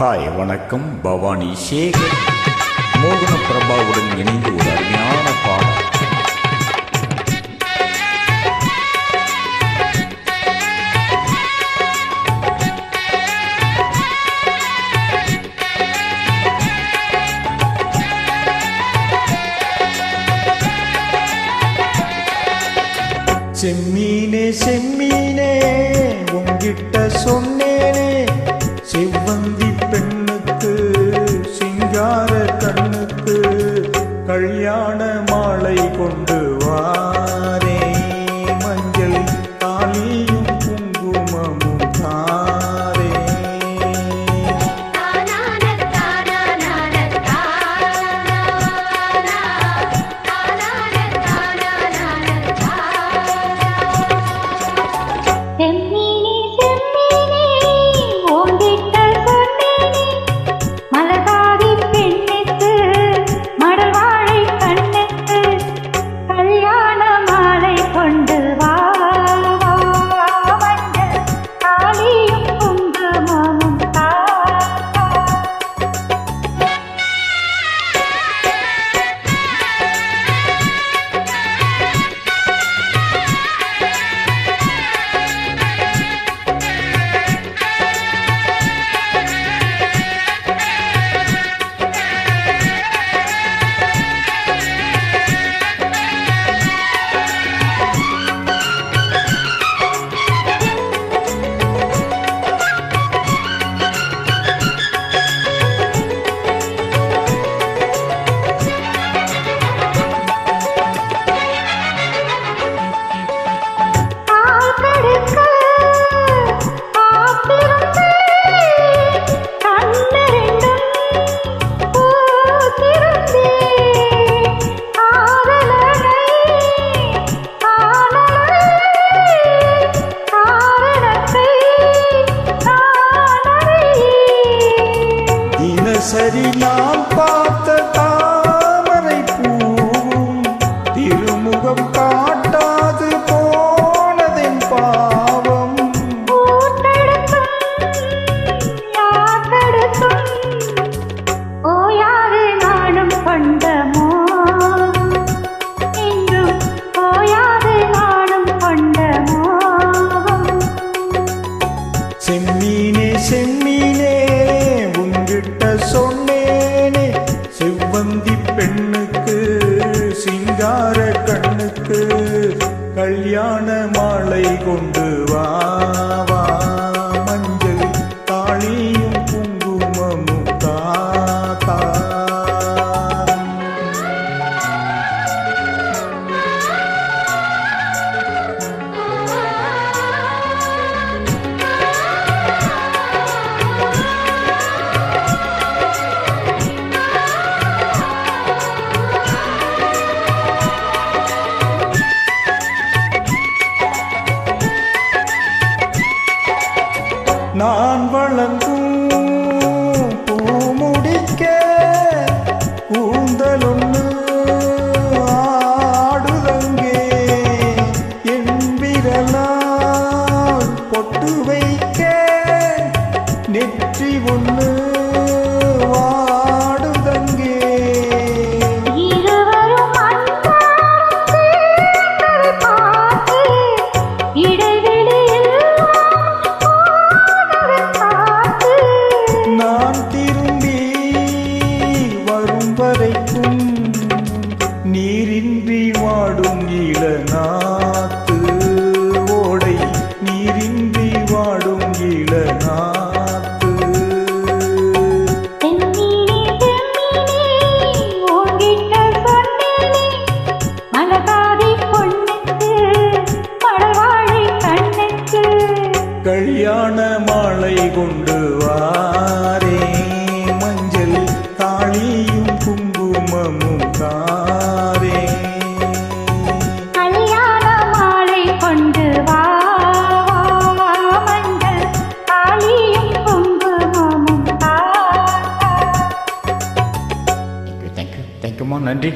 Hi வணக்கம். பவானி சேகர் மோகன பிரபாவுடன் இணைந்து ஒரு அருமையான பாடல். செம்மீனே செம்மீனே உங்கிட்ட சொன்னேனே, செவ்வந்தி பெண்ணுக்கு சிங்கார கண்ணுக்கு கல்யாண மாலை கொண்டு வாரே, மஞ்சள் தாலியும் குங்குமமும் தாரே. சரி நான் பார்த்த தாமரை பூவும் திருமுகம் காட்டாது போனதென் பாவம். ஓயாது நானும் கொண்ட மோகம், இன்றும் ஓயாது நானும் கொண்ட மோகம். செம்மீனே செம்மீனே உங்கிட்ட சொன்னேனே, செவ்வந்தி பெண்ணுக்கு சிங்கார கண்ணுக்கு கல்யாண மாலை கொண்டு வா வா, மஞ்சள் தாலியும் குங்குமமும் தாத்தா. நான் வழங்கும் பூமுடிக்க கூந்தலொன்னு ஆடுதங்கே, என் விரலால் பொட்டு வைக்க நெற்றி ஒன்று வாடுதங்கே. நான் திரும்பி வரும் வரைக்கும் நீரின்றி வாடும் இளநாத்து, ஓடை நீரின்றி வாடும் இளநாத்து. கல்யாண மாலை கொண்டு வாரே, மஞ்சள் தாலியும் குங்குமமும் தாரே. கல்யாண மாலை கொண்டு வா, மஞ்சள் தாலியும் குங்குமமும் தா. தேங்க்யூ தேங்க்யூ தேங்க்யூம்மா, நன்றி.